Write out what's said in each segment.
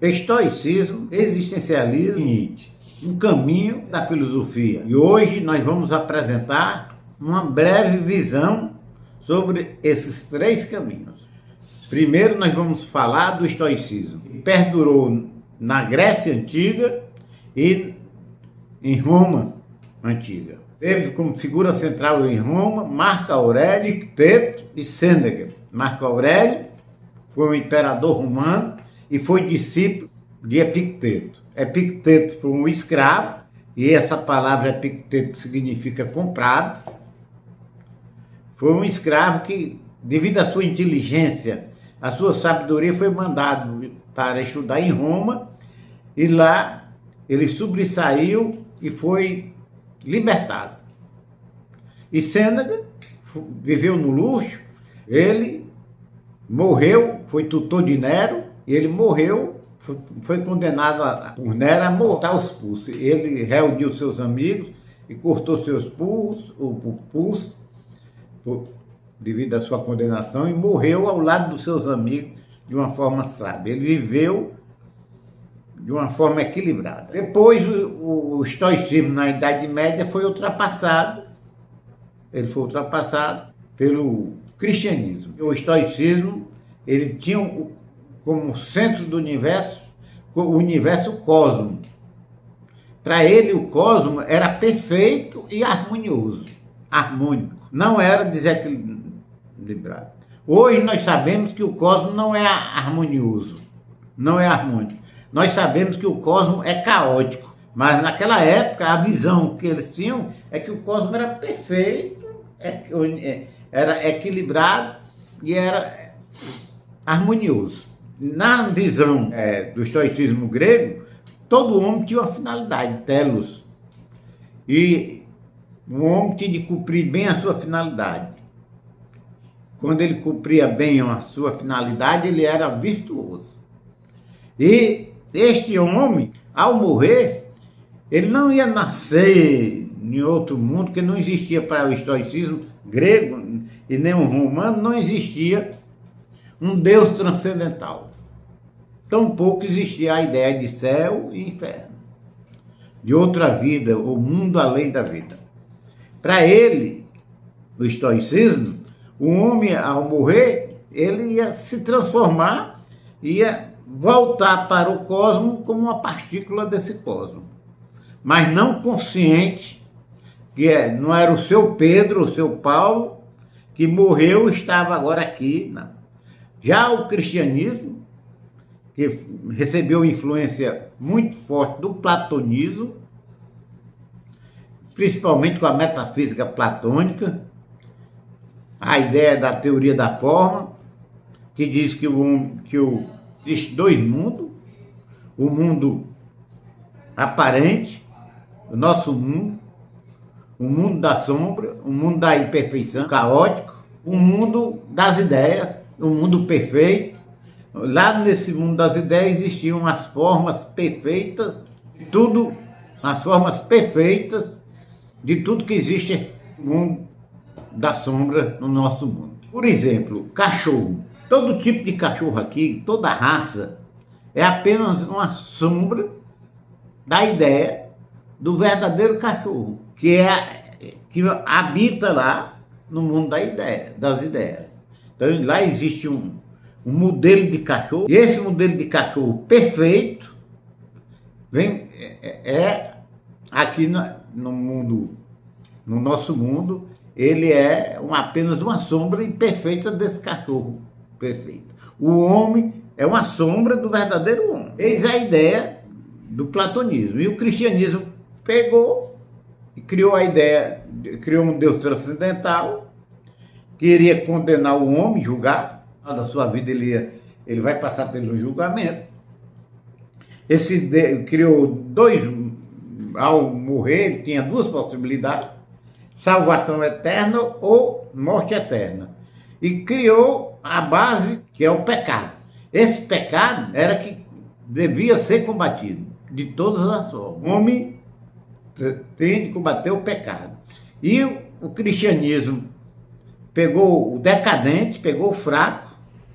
Estoicismo, existencialismo e Nietzsche, um caminho da filosofia. E hoje nós vamos apresentar uma breve visão sobre esses três caminhos. Primeiro nós vamos falar do estoicismo, que perdurou na Grécia Antiga e em Roma Antiga. Teve como figura central em Roma Marco Aurélio, Epicteto e Sêneca. Marco Aurélio foi um imperador romano e foi discípulo de Epicteto. Epicteto foi um escravo, e essa palavra Epicteto significa comprado. Foi um escravo que, devido à sua inteligência, a sua sabedoria, foi mandado para estudar em Roma, e lá ele sobressaiu e foi libertado. E Sêneca viveu no luxo, ele morreu, foi tutor de Nero, e ele morreu, foi condenado por Nero a mortar os pulsos. Ele reuniu seus amigos e cortou seus pulsos, devido à sua condenação, e morreu ao lado dos seus amigos de uma forma sábia. Ele viveu de uma forma equilibrada. Depois o estoicismo na Idade Média foi ultrapassado, ele foi ultrapassado pelo cristianismo. O estoicismo, ele tinha como centro do universo, o universo cosmo. Para ele o cosmo era perfeito e harmonioso, harmônico, não era desequilibrado. Hoje nós sabemos que o cosmo não é harmonioso, não é harmônico. Nós sabemos que o cosmo é caótico, mas naquela época a visão que eles tinham é que o cosmo era perfeito, era equilibrado e era harmonioso. Na visão do estoicismo grego, todo homem tinha uma finalidade, telos, e o homem tinha de cumprir bem a sua finalidade. Quando ele cumpria bem a sua finalidade, ele era virtuoso. E este homem, ao morrer, ele não ia nascer em outro mundo, que não existia para o estoicismo grego e nem o romano, não existia um Deus transcendental. Tampouco existia a ideia de céu e inferno, de outra vida, o mundo além da vida. Para ele, o estoicismo, o homem, ao morrer, ele ia se transformar, ia voltar para o cosmo como uma partícula desse cosmo, mas não consciente que não era o seu Pedro, o seu Paulo, que morreu e estava agora aqui, não. Já o cristianismo, que recebeu influência muito forte do platonismo, principalmente com a metafísica platônica, a ideia da teoria da forma, que diz que existe dois mundos, o mundo aparente, o nosso mundo, o mundo da sombra, o mundo da imperfeição, caótico, o mundo das ideias, o mundo perfeito. Lá nesse mundo das ideias existiam as formas perfeitas, as formas perfeitas de tudo que existe no mundo da sombra, no nosso mundo. Por exemplo, cachorro. Todo tipo de cachorro aqui, toda raça, é apenas uma sombra da ideia do verdadeiro cachorro, que habita lá no mundo das ideias. Então lá existe um modelo de cachorro, e esse modelo de cachorro perfeito aqui no mundo, no nosso mundo, ele é apenas uma sombra imperfeita desse cachorro perfeito. O homem é uma sombra do verdadeiro homem. Eis a ideia do platonismo. E o cristianismo pegou e criou um Deus transcendental que iria condenar o homem, julgar. Da sua vida ele vai passar pelo julgamento. Criou ao morrer, ele tinha duas possibilidades: salvação eterna ou morte eterna. E criou a base, que é o pecado. Esse pecado era que devia ser combatido de todas as formas. O homem tem de combater o pecado. E o cristianismo pegou o decadente, pegou o fraco,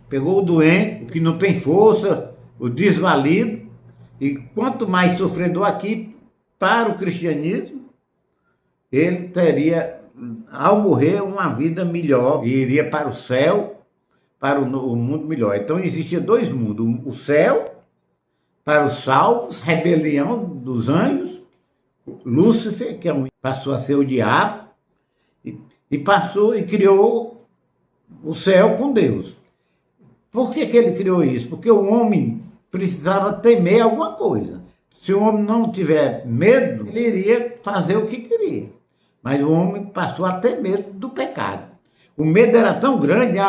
pegou o doente, o que não tem força, o desvalido, e quanto mais sofredor aqui, para o cristianismo, ele teria, ao morrer, uma vida melhor, e iria para o céu, para o mundo melhor. Então existia dois mundos, o céu, para os salvos, rebelião dos anjos, Lúcifer, que passou a ser o diabo, e passou e criou o céu com Deus. Por que ele criou isso? Porque o homem precisava temer alguma coisa. Se o homem não tiver medo, ele iria fazer o que queria. Mas o homem passou a ter medo do pecado. O medo era tão grande,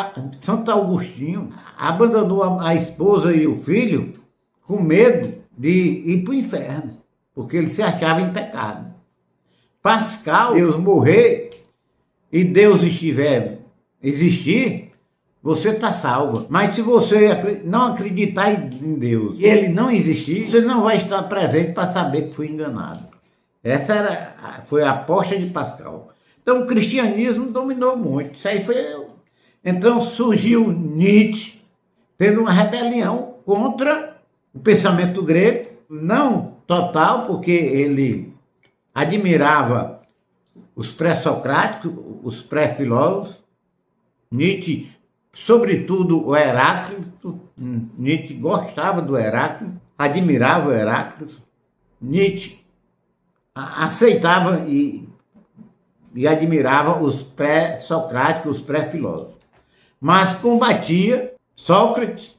Santo Agostinho abandonou a esposa e o filho com medo de ir para o inferno, porque ele se achava em pecado. Pascal, Deus morrer e Deus existir, você está salva. Mas se você não acreditar em Deus e ele não existir, você não vai estar presente para saber que foi enganado. Essa foi a aposta de Pascal. Então o cristianismo dominou muito. Isso aí foi. Então surgiu Nietzsche, tendo uma rebelião contra o pensamento grego, não total, porque ele admirava os pré-socráticos, os pré-filósofos. Nietzsche, sobretudo o Heráclito, Nietzsche gostava do Heráclito, admirava o Heráclito. Nietzsche aceitava e admirava os pré-socráticos, os pré-filósofos, mas combatia Sócrates,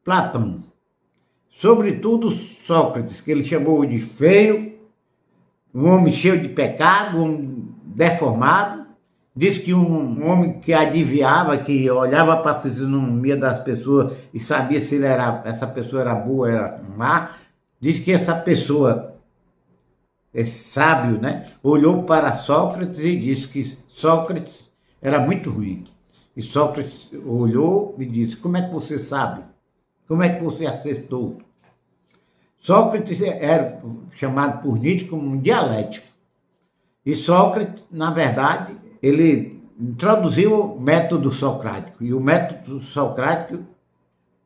Platão. Sobretudo Sócrates, que ele chamou de feio, um homem cheio de pecado, um homem deformado. Diz que um homem que adivinhava, que olhava para a fisionomia das pessoas e sabia se essa pessoa era boa ou era má. Diz que essa pessoa, esse sábio, né, olhou para Sócrates e disse que Sócrates era muito ruim. E Sócrates olhou e disse: como é que você sabe? Como é que você acertou? Sócrates era chamado por Nietzsche como um dialético. E Sócrates, na verdade, ele introduziu o método socrático. E o método socrático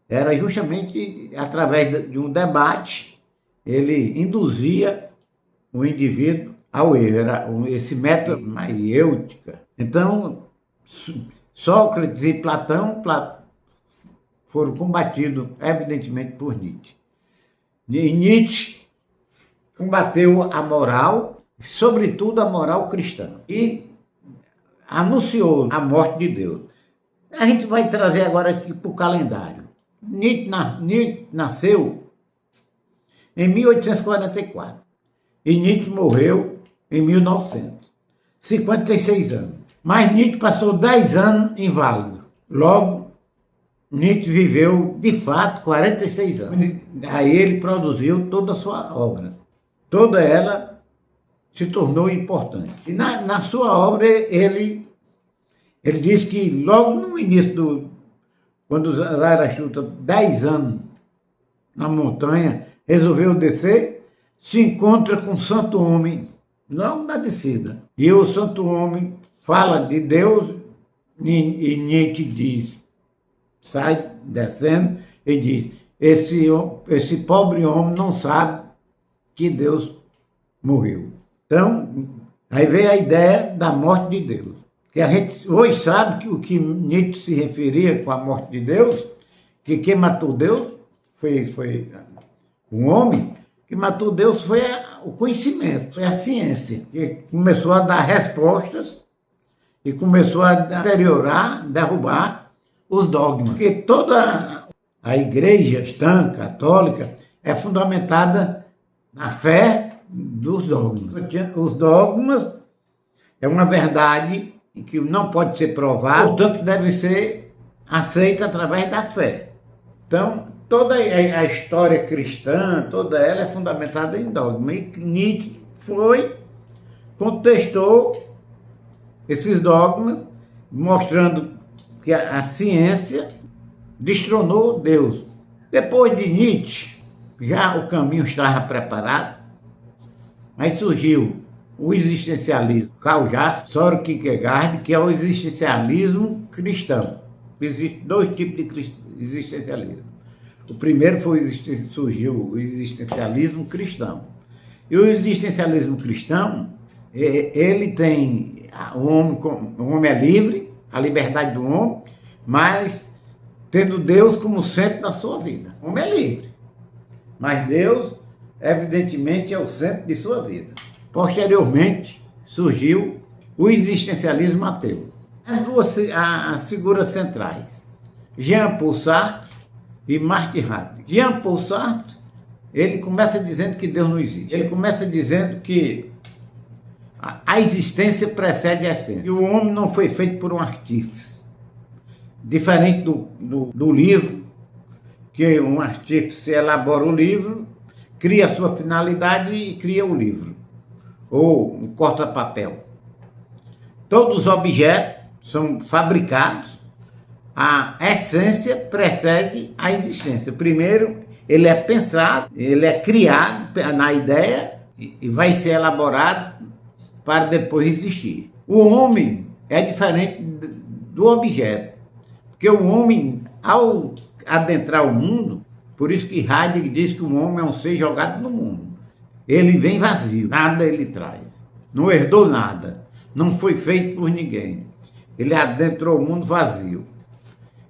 era justamente através de um debate, ele induzia o indivíduo ao erro. Era esse método maiêutica. Então, Sócrates e Platão foram combatidos, evidentemente, por Nietzsche. E Nietzsche combateu a moral, sobretudo a moral cristã, e anunciou a morte de Deus. A gente vai trazer agora aqui para o calendário. Nietzsche nasceu em 1844 e Nietzsche morreu em 1900, 56 anos. Mas Nietzsche passou 10 anos inválido. Logo, Nietzsche viveu, de fato, 46 anos. Aí ele produziu toda a sua obra. Toda ela se tornou importante. E na sua obra, ele diz que logo no início, quando Zarastuta, 10 anos na montanha, resolveu descer, se encontra com o santo homem, logo na descida. E o santo homem fala de Deus e Nietzsche diz, sai descendo e diz: esse pobre homem não sabe que Deus morreu. Então, aí vem a ideia da morte de Deus. Que a gente hoje sabe que o que Nietzsche se referia com a morte de Deus, que quem matou Deus foi um homem, que matou Deus foi o conhecimento, foi a ciência, que começou a dar respostas e começou a deteriorar, derrubar os dogmas. Porque toda a igreja cristã, católica, é fundamentada na fé dos dogmas. Os dogmas é uma verdade que não pode ser provada, portanto deve ser aceita através da fé. Então, toda a história cristã, toda ela é fundamentada em dogma. E Nietzsche contestou esses dogmas, mostrando que a ciência destronou Deus. Depois de Nietzsche, já o caminho estava preparado, mas surgiu o existencialismo. Karl Jaspers, Soren Kierkegaard, que é o existencialismo cristão. Existem dois tipos de existencialismo. O primeiro surgiu o existencialismo cristão. E o existencialismo cristão, ele tem, o homem é livre, a liberdade do homem, mas tendo Deus como centro da sua vida. O homem é livre, mas Deus, evidentemente, é o centro de sua vida. Posteriormente, surgiu o existencialismo ateu. As figuras centrais, Jean-Paul Sartre e Martin Heidegger. Jean-Paul Sartre, ele começa dizendo que Deus não existe. Ele começa dizendo que a existência precede a essência. E o homem não foi feito por um artífice. Diferente do livro, que um artífice elabora o livro, cria a sua finalidade e cria o livro. Ou um corta-papel. Todos os objetos são fabricados, a essência precede a existência. Primeiro, ele é pensado, ele é criado na ideia e vai ser elaborado para depois existir. O homem é diferente do objeto, porque o homem, ao adentrar o mundo, por isso que Heidegger diz que o homem é um ser jogado no mundo. Ele vem vazio, nada ele traz, não herdou nada, não foi feito por ninguém. Ele adentrou o mundo vazio.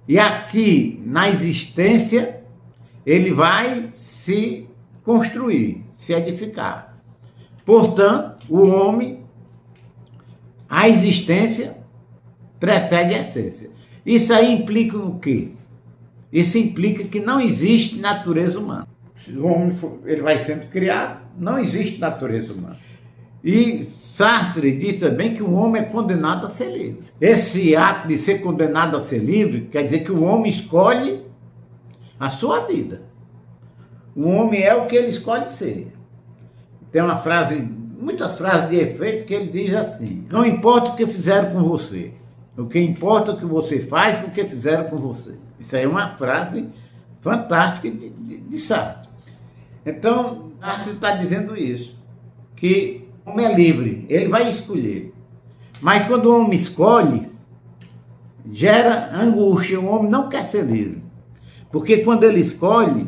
E aqui, na existência, ele vai se construir, se edificar. Portanto, o homem, a existência precede a essência. Isso aí implica o quê? Isso implica que não existe natureza humana. Se o homem ele vai sendo criado, não existe natureza humana. E Sartre diz também que o homem é condenado a ser livre. Esse ato de ser condenado a ser livre quer dizer que o homem escolhe a sua vida. O homem é o que ele escolhe ser. Tem uma frase, muitas frases de efeito que ele diz assim: não importa o que fizeram com você, o que importa é o que você faz com o que fizeram com você. Isso aí é uma frase fantástica de Sartre. Então, Sartre está dizendo isso, que o homem é livre, ele vai escolher. Mas quando o homem escolhe, gera angústia, o homem não quer ser livre. Porque quando ele escolhe,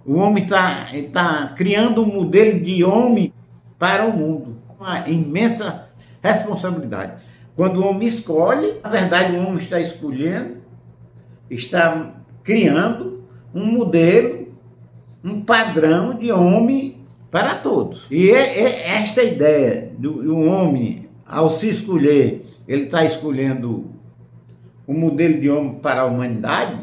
o homem está criando um modelo de homem para o mundo. Uma imensa responsabilidade. Quando o homem escolhe, na verdade o homem está escolhendo, está criando um modelo, um padrão de homem para todos. E essa ideia do homem, ao se escolher, ele está escolhendo um modelo de homem para a humanidade,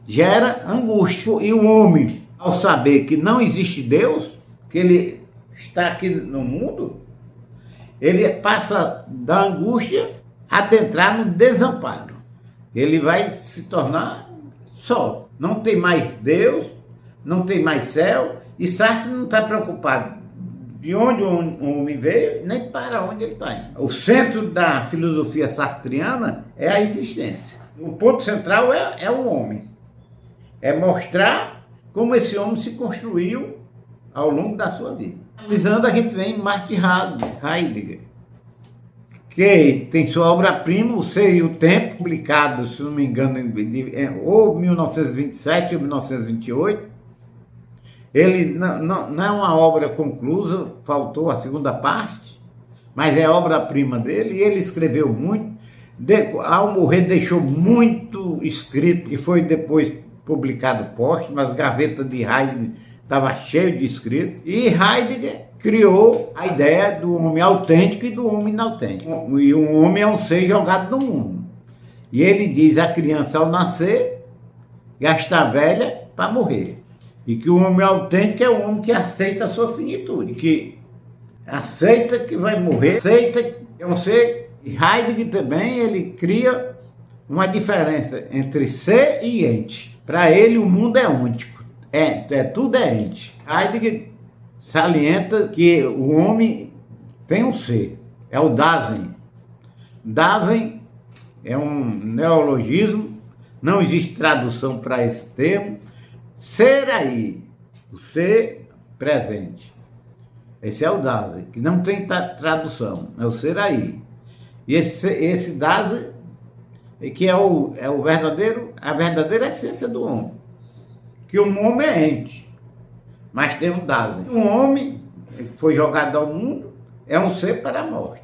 gera angústia. E o homem, ao saber que não existe Deus, que ele está aqui no mundo, ele passa da angústia a adentrar no desamparo. Ele vai se tornar só. Não tem mais Deus, não tem mais céu, e Sartre não está preocupado de onde o homem veio, nem para onde ele está indo. O centro da filosofia sartriana é a existência. O ponto central é o homem. É mostrar como esse homem se construiu ao longo da sua vida. Analisando, a gente vem em Martin Heidegger, que tem sua obra-prima, O Ser e o Tempo, publicado, se não me engano, ou 1927 ou 1928. Ele não é uma obra conclusa, faltou a segunda parte, mas é obra-prima dele, e ele escreveu muito. Ao morrer, deixou muito escrito, que foi depois publicado póstumo. As gavetas de Heidegger estavam cheias de escrito, e Heidegger criou a ideia do homem autêntico e do homem inautêntico. E o homem é um ser jogado no mundo. E ele diz: a criança ao nascer, gasta velha para morrer. E que o homem autêntico é o homem que aceita a sua finitude, que aceita que vai morrer, aceita que é um ser. E Heidegger também, ele cria uma diferença entre ser e ente. Para ele, o mundo é ôntico, tudo é ente. Heidegger salienta que o homem tem um ser, é o Dasein. Dasein é um neologismo, não existe tradução para esse termo. Ser aí, o ser presente. Esse é o Dasein, que não tem tradução, é o ser aí. E esse Dasein, que é a verdadeira essência do homem, que o homem é ente, mas tem um Dasein. Um homem que foi jogado ao mundo é um ser para a morte.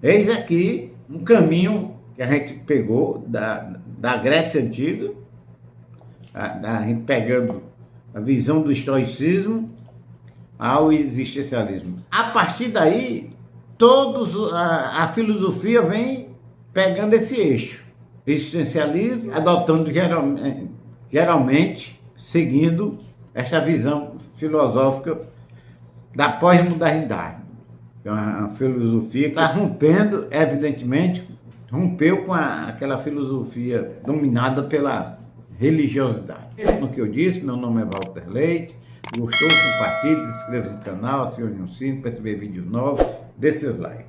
Eis aqui um caminho que a gente pegou da Grécia Antiga, a gente pegando a visão do estoicismo ao existencialismo. A partir daí, a filosofia vem pegando esse eixo. Existencialismo, adotando geralmente seguindo essa visão filosófica da pós-modernidade. É uma filosofia que está rompendo, evidentemente, rompeu com aquela filosofia dominada pela religiosidade. No que eu disse, meu nome é Walter Leite. Gostou? Compartilhe, se inscreva no canal, acione o sino para receber vídeos novos, dê seu like.